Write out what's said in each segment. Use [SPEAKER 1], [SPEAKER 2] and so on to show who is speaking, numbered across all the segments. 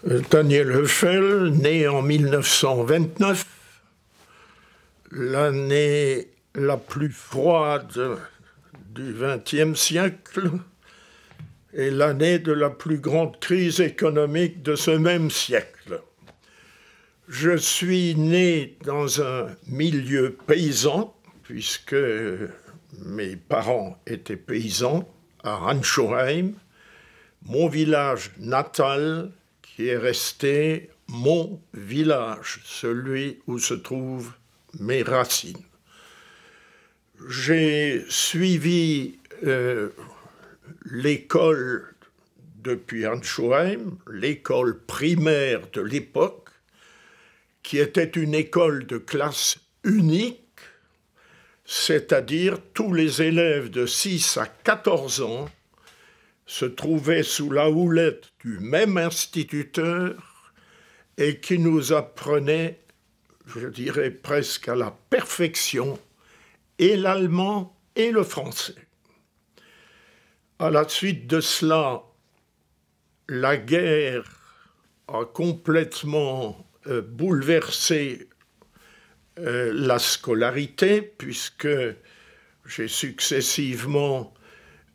[SPEAKER 1] Daniel Höffel, né en 1929, l'année la plus froide du XXe siècle et l'année de la plus grande crise économique de ce même siècle. Je suis né dans un milieu paysan, puisque mes parents étaient paysans, à Ranchoheim, mon village natal, qui est resté mon village, celui où se trouvent mes racines. J'ai suivi l'école depuis Ranchoheim, l'école primaire de l'époque, qui était une école de classe unique, c'est-à-dire tous les élèves de 6 à 14 ans se trouvaient sous la houlette du même instituteur et qui nous apprenait, je dirais presque à la perfection, et l'allemand et le français. À la suite de cela, la guerre a complètement bouleversé la scolarité, puisque j'ai successivement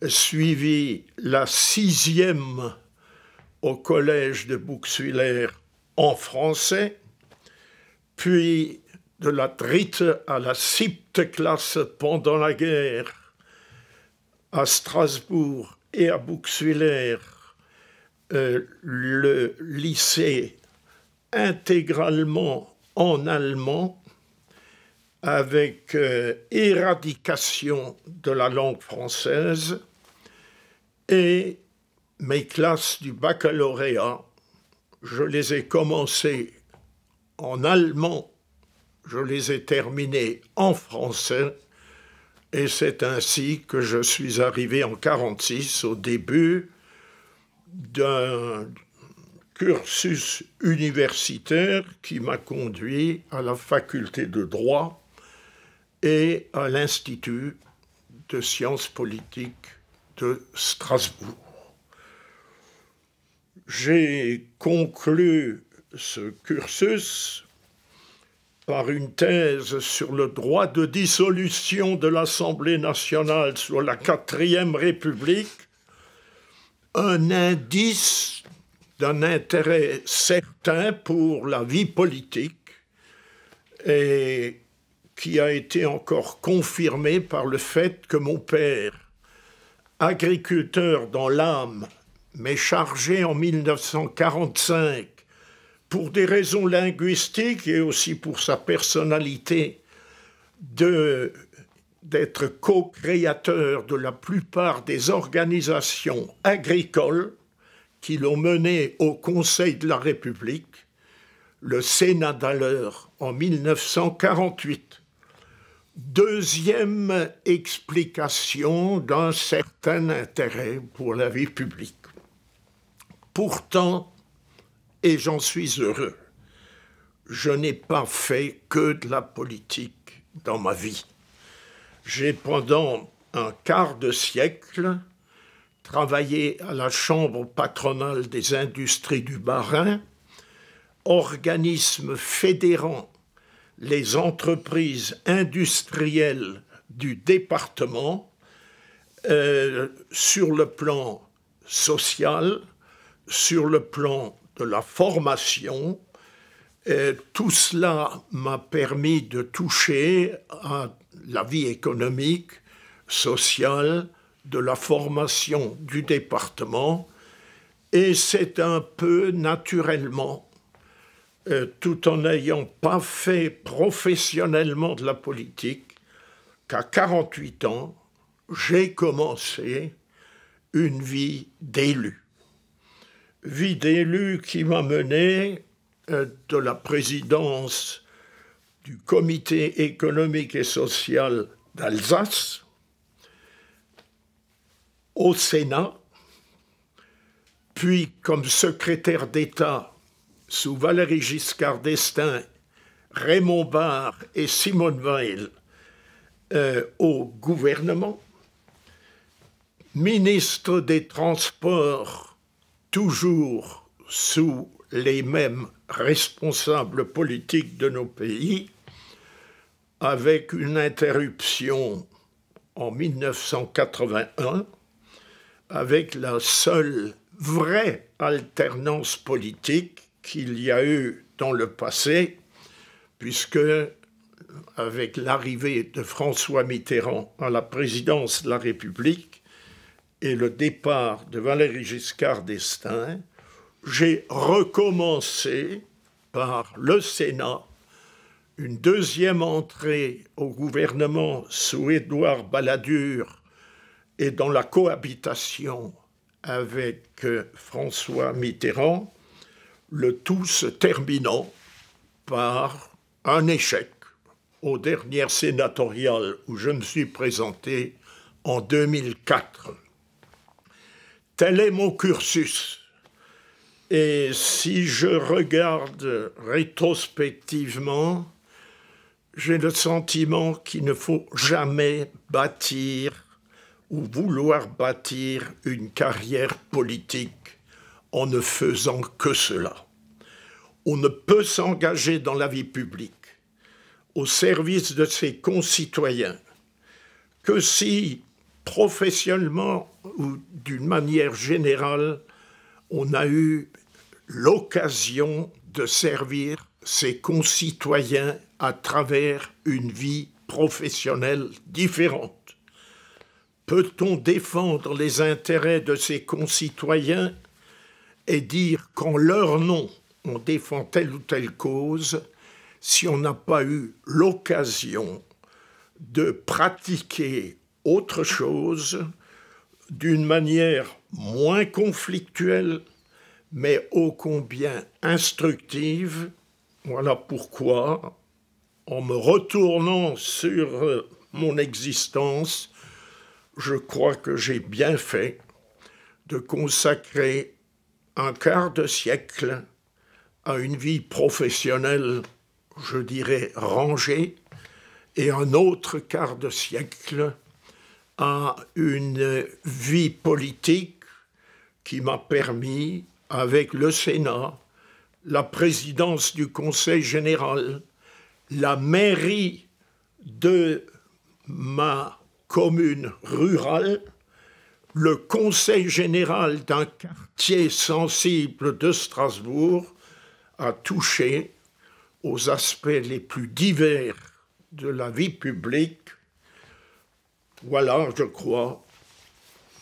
[SPEAKER 1] suivi la 6e au collège de Bouxwiller en français, puis de la 3. à la 7. classe pendant la guerre à Strasbourg et à Bouxwiller, le lycée intégralement en allemand, avec éradication de la langue française, et mes classes du baccalauréat, je les ai commencées en allemand, je les ai terminées en français, et c'est ainsi que je suis arrivé en 1946 au début d'un cursus universitaire qui m'a conduit à la faculté de droit et à l'Institut de sciences politiques de Strasbourg. J'ai conclu ce cursus par une thèse sur le droit de dissolution de l'Assemblée nationale sur la 4e République, un indice d'un intérêt certain pour la vie politique et qui a été encore confirmé par le fait que mon père, agriculteur dans l'âme, mais chargé en 1945, pour des raisons linguistiques et aussi pour sa personnalité, d'être co-créateur de la plupart des organisations agricoles qui l'ont mené au Conseil de la République, le Sénat d'alors, en 1948. Deuxième explication d'un certain intérêt pour la vie publique. Pourtant, et j'en suis heureux, je n'ai pas fait que de la politique dans ma vie. J'ai pendant un quart de siècle travaillé à la Chambre patronale des industries du Bas-Rhin, organisme fédérant les entreprises industrielles du département sur le plan social, sur le plan de la formation. Tout cela m'a permis de toucher à la vie économique, sociale, de la formation du département, et c'est un peu naturellement, tout en n'ayant pas fait professionnellement de la politique, qu'à 48 ans, j'ai commencé une vie d'élu. Vie d'élu qui m'a mené de la présidence du Comité économique et social d'Alsace au Sénat, puis comme secrétaire d'État sous Valéry Giscard d'Estaing, Raymond Barre et Simone Veil au gouvernement, ministre des Transports toujours sous les mêmes responsables politiques de nos pays, avec une interruption en 1981, avec la seule vraie alternance politique qu'il y a eu dans le passé, puisque avec l'arrivée de François Mitterrand à la présidence de la République et le départ de Valéry Giscard d'Estaing, j'ai recommencé par le Sénat une deuxième entrée au gouvernement sous Édouard Balladur et dans la cohabitation avec François Mitterrand, le tout se terminant par un échec aux dernières sénatoriales où je me suis présenté en 2004. Tel est mon cursus. Et si je regarde rétrospectivement, j'ai le sentiment qu'il ne faut jamais bâtir ou vouloir bâtir une carrière politique en ne faisant que cela. On ne peut s'engager dans la vie publique au service de ses concitoyens que si, professionnellement ou d'une manière générale, on a eu l'occasion de servir ses concitoyens à travers une vie professionnelle différente. Peut-on défendre les intérêts de ses concitoyens et dire qu'en leur nom, on défend telle ou telle cause si on n'a pas eu l'occasion de pratiquer autre chose d'une manière moins conflictuelle, mais ô combien instructive. Voilà pourquoi, en me retournant sur mon existence, je crois que j'ai bien fait de consacrer un quart de siècle à une vie professionnelle, je dirais, rangée, et un autre quart de siècle à une vie politique qui m'a permis, avec le Sénat, la présidence du Conseil général, la mairie de ma commune rurale, le Conseil général d'un quartier sensible de Strasbourg, à toucher aux aspects les plus divers de la vie publique. Voilà, je crois,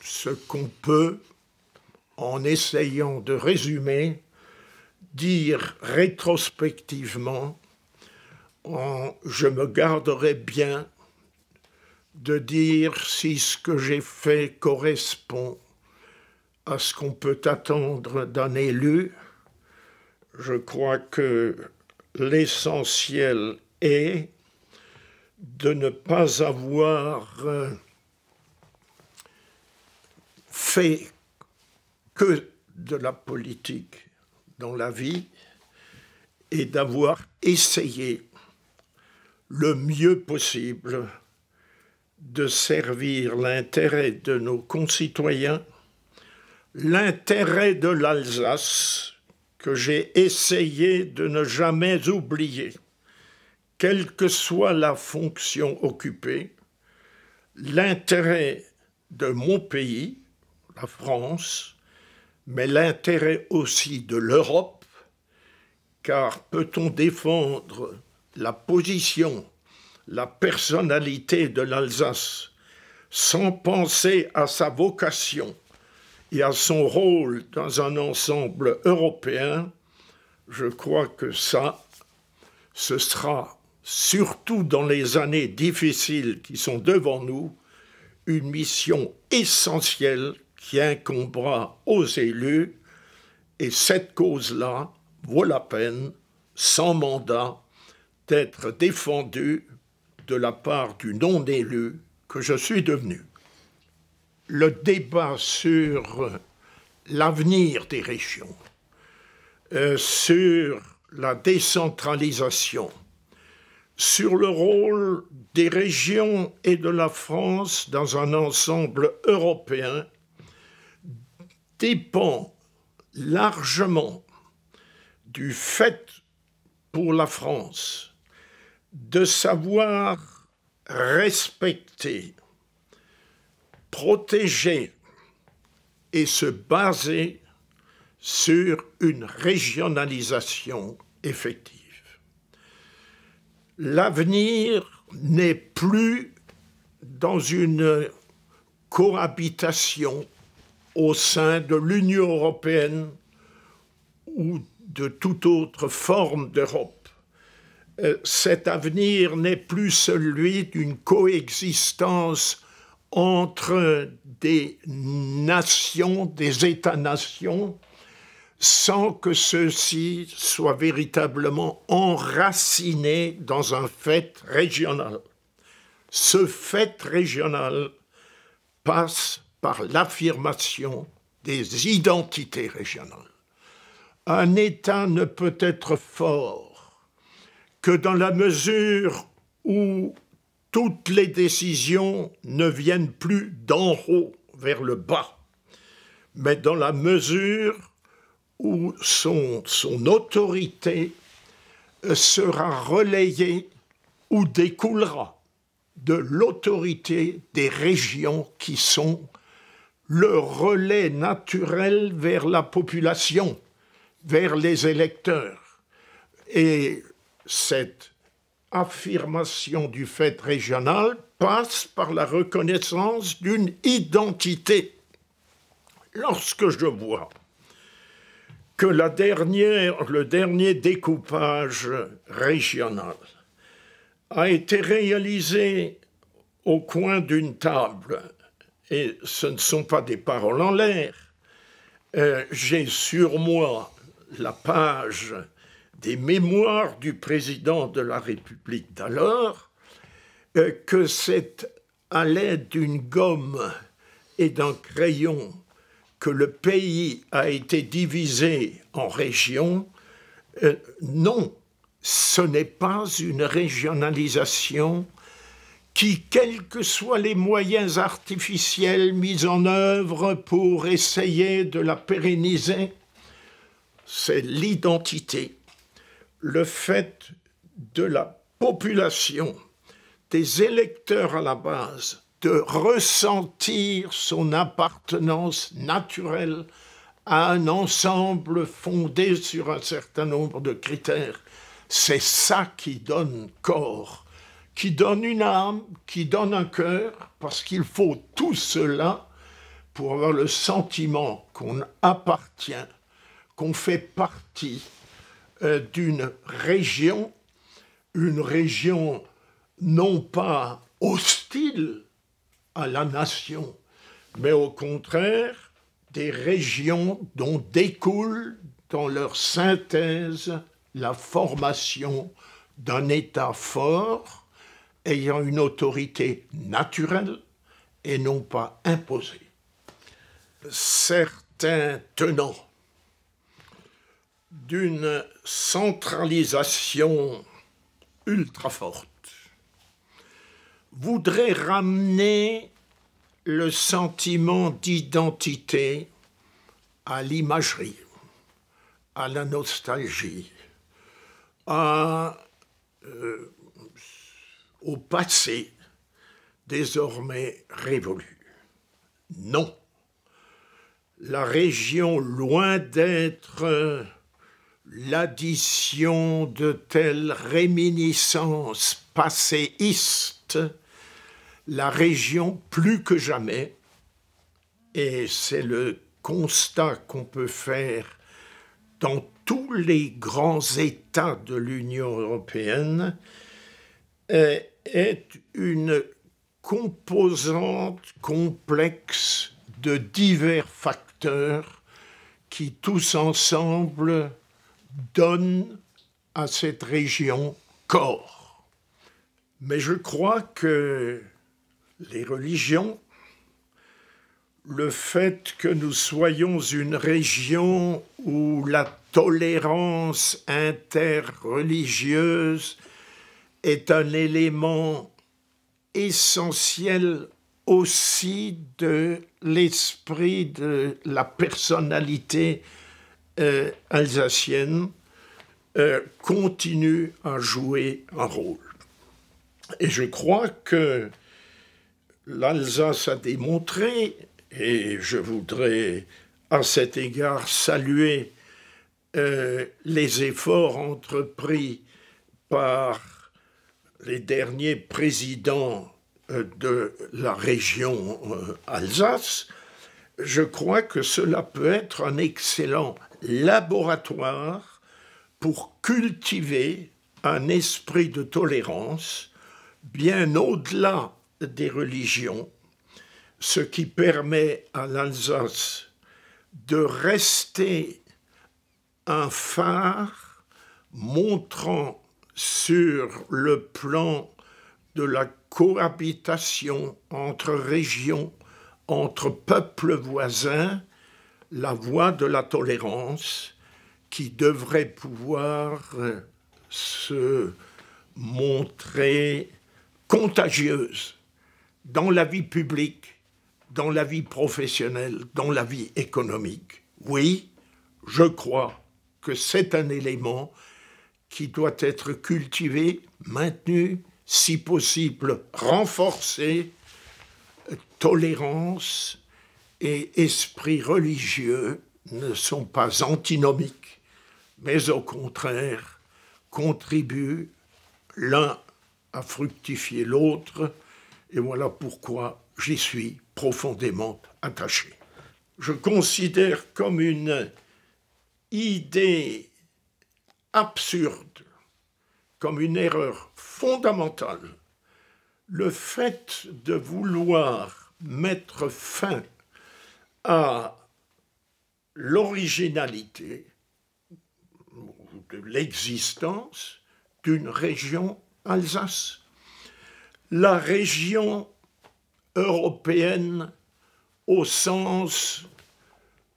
[SPEAKER 1] ce qu'on peut, en essayant de résumer, dire rétrospectivement. Je me garderai bien de dire si ce que j'ai fait correspond à ce qu'on peut attendre d'un élu. Je crois que l'essentiel est de ne pas avoir fait que de la politique dans la vie et d'avoir essayé le mieux possible de servir l'intérêt de nos concitoyens, l'intérêt de l'Alsace que j'ai essayé de ne jamais oublier, quelle que soit la fonction occupée, l'intérêt de mon pays, la France, mais l'intérêt aussi de l'Europe, car peut-on défendre la position, la personnalité de l'Alsace sans penser à sa vocation et à son rôle dans un ensemble européen? Je crois que ça, ce sera, surtout dans les années difficiles qui sont devant nous, une mission essentielle qui incombera aux élus, et cette cause-là vaut la peine, sans mandat, d'être défendue de la part du non-élu que je suis devenu. Le débat sur l'avenir des régions, sur la décentralisation, sur le rôle des régions et de la France dans un ensemble européen, dépend largement du fait pour la France de savoir respecter, protéger et se baser sur une régionalisation effective. L'avenir n'est plus dans une cohabitation au sein de l'Union européenne ou de toute autre forme d'Europe. Cet avenir n'est plus celui d'une coexistence entre des nations, des États-nations, sans que ceux-ci soient véritablement enracinés dans un fait régional. Ce fait régional passe par l'affirmation des identités régionales. Un État ne peut être fort que dans la mesure où toutes les décisions ne viennent plus d'en haut vers le bas, mais dans la mesure où son autorité sera relayée ou découlera de l'autorité des régions qui sont le relais naturel vers la population, vers les électeurs. Et cette affirmation du fait régional passe par la reconnaissance d'une identité. Lorsque je vois que le dernier découpage régional a été réalisé au coin d'une table, et ce ne sont pas des paroles en l'air, j'ai sur moi la page des mémoires du président de la République d'alors, que c'est à l'aide d'une gomme et d'un crayon que le pays a été divisé en régions. Non, ce n'est pas une régionalisation qui, quels que soient les moyens artificiels mis en œuvre pour essayer de la pérenniser, c'est l'identité, le fait de la population, des électeurs à la base, de ressentir son appartenance naturelle à un ensemble fondé sur un certain nombre de critères. C'est ça qui donne corps, qui donne une âme, qui donne un cœur, parce qu'il faut tout cela pour avoir le sentiment qu'on appartient, qu'on fait partie d'une région, une région non pas hostile à la nation, mais au contraire des régions dont découle dans leur synthèse la formation d'un État fort ayant une autorité naturelle et non pas imposée. Certains tenants d'une centralisation ultra forte voudraient ramener le sentiment d'identité à l'imagerie, à la nostalgie, au passé désormais révolu. Non, la région, loin d'être l'addition de telles réminiscences passéistes, la région, plus que jamais, et c'est le constat qu'on peut faire dans tous les grands États de l'Union européenne, est une composante complexe de divers facteurs qui, tous ensemble, donnent à cette région corps. Mais je crois que les religions, le fait que nous soyons une région où la tolérance interreligieuse est un élément essentiel aussi de l'esprit de la personnalité alsacienne, continue à jouer un rôle. Et je crois que l'Alsace a démontré, et je voudrais à cet égard saluer les efforts entrepris par les derniers présidents de la région Alsace, je crois que cela peut être un excellent laboratoire pour cultiver un esprit de tolérance bien au-delà des religions, ce qui permet à l'Alsace de rester un phare montrant sur le plan de la cohabitation entre régions, entre peuples voisins, la voie de la tolérance qui devrait pouvoir se montrer contagieuse dans la vie publique, dans la vie professionnelle, dans la vie économique. Oui, je crois que c'est un élément qui doit être cultivé, maintenu, si possible renforcé. Tolérance et esprit religieux ne sont pas antinomiques, mais au contraire contribuent l'un à fructifier l'autre, et voilà pourquoi j'y suis profondément attaché. Je considère comme une idée absurde, comme une erreur fondamentale, le fait de vouloir mettre fin à l'originalité de l'existence d'une région Alsace. La région européenne au sens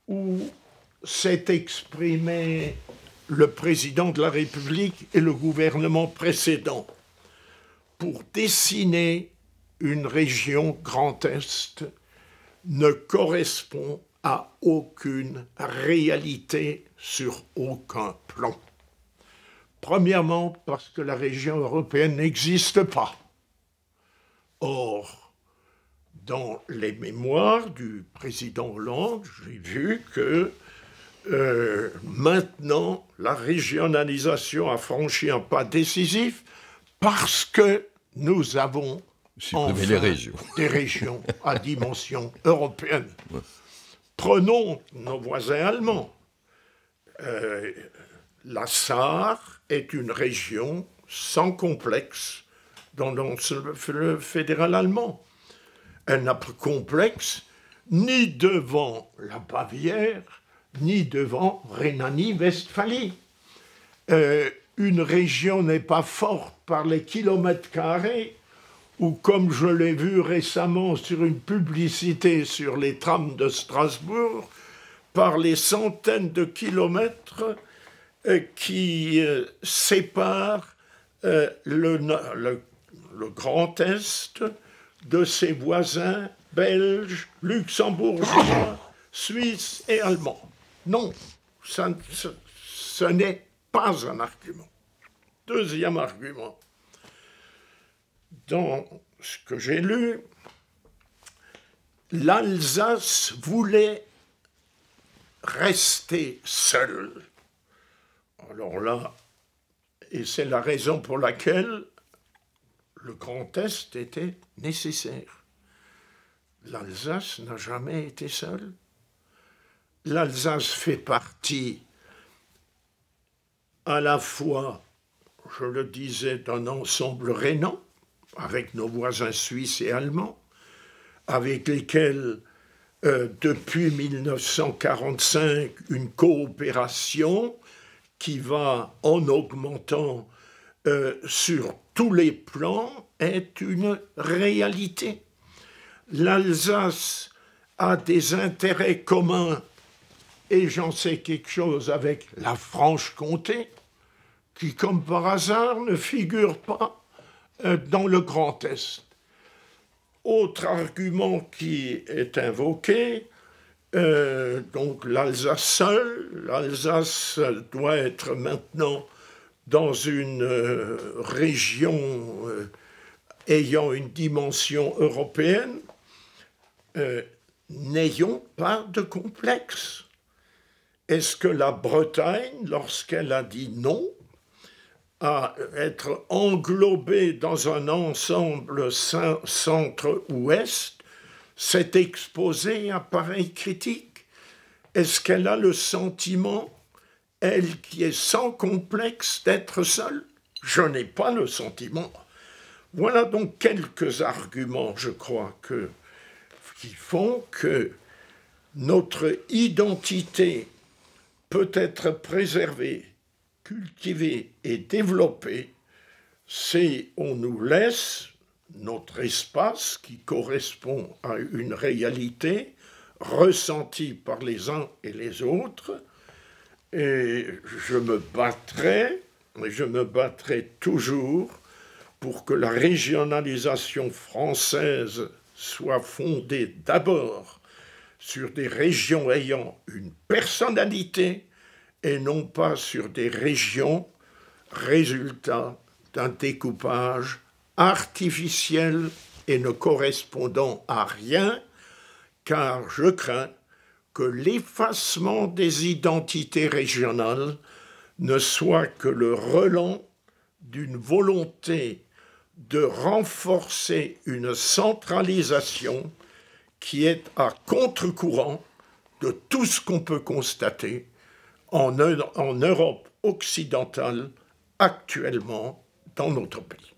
[SPEAKER 1] où s'est exprimé le président de la République et le gouvernement précédent pour dessiner une région Grand Est ne correspond à aucune réalité sur aucun plan. Premièrement, parce que la région européenne n'existe pas. Or, dans les mémoires du président Hollande, j'ai vu que maintenant, la régionalisation a franchi un pas décisif parce que nous avons enfin des régions à dimension européenne. Ouais. Prenons nos voisins allemands. La Sarre est une région sans complexe dans le fédéral allemand. Elle n'a pas de complexe ni devant la Bavière, ni devant Rhénanie-Westphalie. Une région n'est pas forte par les kilomètres carrés, ou comme je l'ai vu récemment sur une publicité sur les trams de Strasbourg, par les centaines de kilomètres qui séparent le Grand Est de ses voisins belges, luxembourgeois, suisses et allemands. Non, ce n'est pas un argument. Deuxième argument. Dans ce que j'ai lu, l'Alsace voulait rester seule. Alors là, et c'est la raison pour laquelle le Grand Est était nécessaire. L'Alsace n'a jamais été seule. L'Alsace fait partie à la fois, je le disais, d'un ensemble rhénan, avec nos voisins suisses et allemands, avec lesquels, depuis 1945, une coopération qui va en augmentant sur tous les plans est une réalité. L'Alsace a des intérêts communs, et j'en sais quelque chose avec la Franche-Comté, qui, comme par hasard, ne figure pas dans le Grand Est. Autre argument qui est invoqué, donc l'Alsace seule, l'Alsace doit être maintenant dans une région ayant une dimension européenne, n'ayons pas de complexe. Est-ce que la Bretagne, lorsqu'elle a dit non à être englobée dans un ensemble centre-ouest, s'est exposée à pareille critique? Est-ce qu'elle a le sentiment, elle qui est sans complexe, d'être seule? Je n'ai pas le sentiment. Voilà donc quelques arguments, je crois, qui font que notre identité peut être préservée, cultivée et développée si on nous laisse notre espace qui correspond à une réalité ressentie par les uns et les autres. Et je me battrai toujours pour que la régionalisation française soit fondée d'abord sur des régions ayant une personnalité et non pas sur des régions résultat d'un découpage artificiel et ne correspondant à rien, car je crains que l'effacement des identités régionales ne soit que le relent d'une volonté de renforcer une centralisation qui est à contre-courant de tout ce qu'on peut constater en Europe occidentale actuellement dans notre pays.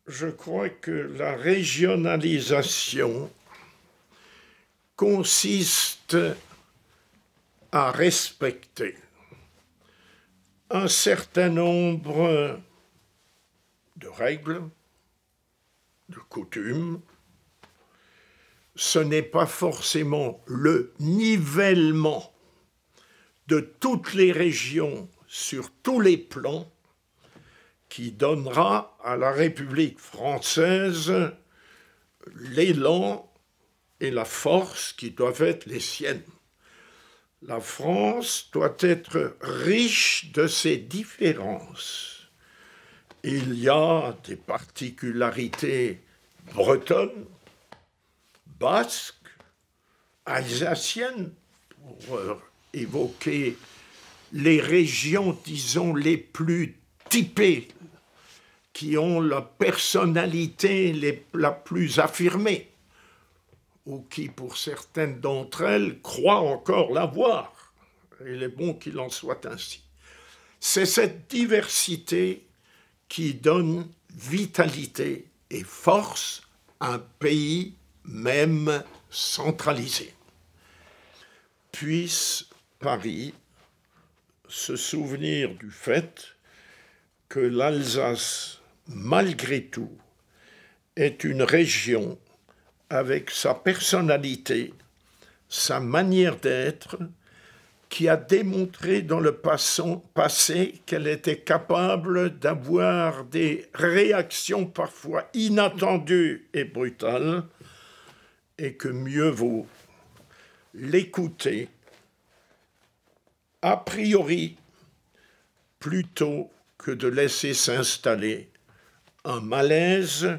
[SPEAKER 1] Je crois que la régionalisation consiste à respecter un certain nombre de règles, de coutumes. Ce n'est pas forcément le nivellement de toutes les régions sur tous les plans qui donnera à la République française l'élan et la force qui doivent être les siennes. La France doit être riche de ses différences. Il y a des particularités bretonnes, basques, alsaciennes, pour évoquer les régions, disons, les plus typées, qui ont la personnalité la plus affirmée, ou qui, pour certaines d'entre elles, croient encore l'avoir. Il est bon qu'il en soit ainsi. C'est cette diversité qui donne vitalité et force à un pays même centralisé. Puisse Paris se souvenir du fait que l'Alsace, malgré tout, est une région avec sa personnalité, sa manière d'être, qui a démontré dans le passé qu'elle était capable d'avoir des réactions parfois inattendues et brutales, et que mieux vaut l'écouter a priori plutôt que de laisser s'installer un malaise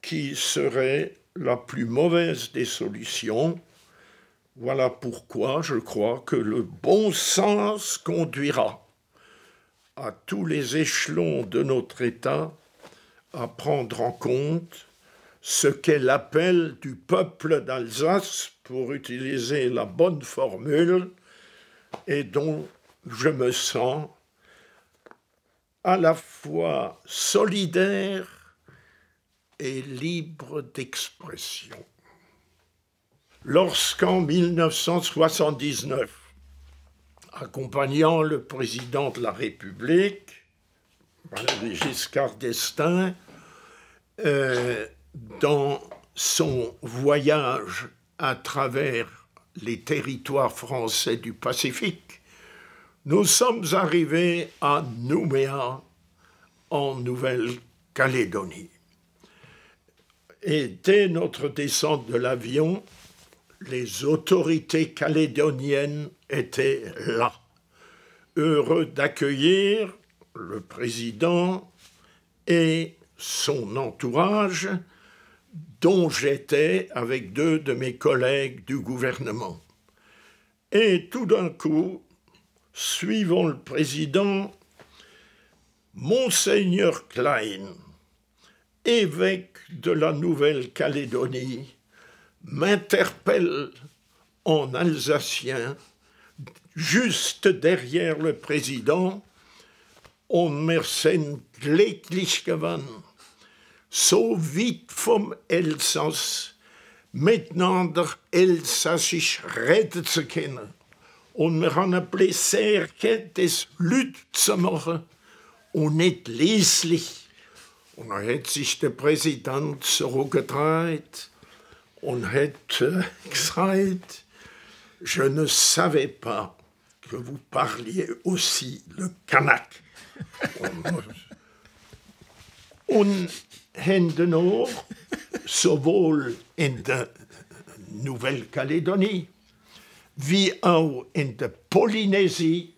[SPEAKER 1] qui serait la plus mauvaise des solutions. Voilà pourquoi je crois que le bon sens conduira à tous les échelons de notre État à prendre en compte ce qu'est l'appel du peuple d'Alsace, pour utiliser la bonne formule, et dont je me sens à la fois solidaire et libre d'expression. Lorsqu'en 1979, accompagnant le président de la République, Valéry Giscard d'Estaing, dans son voyage à travers les territoires français du Pacifique, nous sommes arrivés à Nouméa, en Nouvelle-Calédonie. Et dès notre descente de l'avion, les autorités calédoniennes étaient là, heureux d'accueillir le président et son entourage, dont j'étais avec 2 de mes collègues du gouvernement. Et tout d'un coup, suivant le président, Monseigneur Klein, évêque de la Nouvelle-Calédonie, m'interpelle en alsacien, juste derrière le président, und wir sind glücklich geworden, so weit vom Elsass miteinander elsassisch reden zu können. Und wir haben ein Plaisir gehabt, das laut zu machen und nicht leslich. Und dann hat sich der Präsident zurückgedreht und hat gesagt, je ne savais pas que vous parliez aussi le kanak. Und haben auch sowohl in der Nouvelle-Calédonie wie auch in der Polynésie,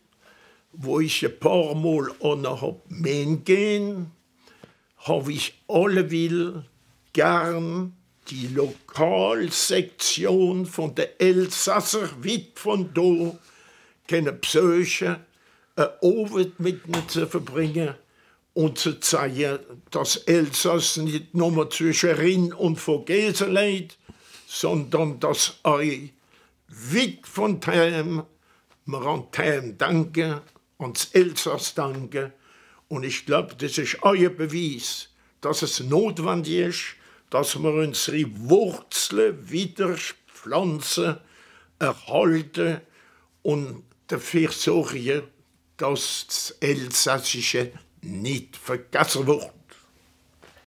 [SPEAKER 1] wo ich ein paar Mal auch gehen, habe ich alleweil gern die Lokalsektion von der Elsasser weit von da können besuchen, einen Abend mit ihnen zu verbringen und zu zeigen, dass Elsass nicht nur zwischen Rhin und Vogesen liegt, sondern dass euch weit von dem wir an dem danken, ans Elsass danken. Und ich glaube, das ist euer Beweis, dass es notwendig ist, dass wir unsere Wurzeln wieder pflanzen, erhalten und dafür sorgen, dass das Elsassische nicht vergessen wird.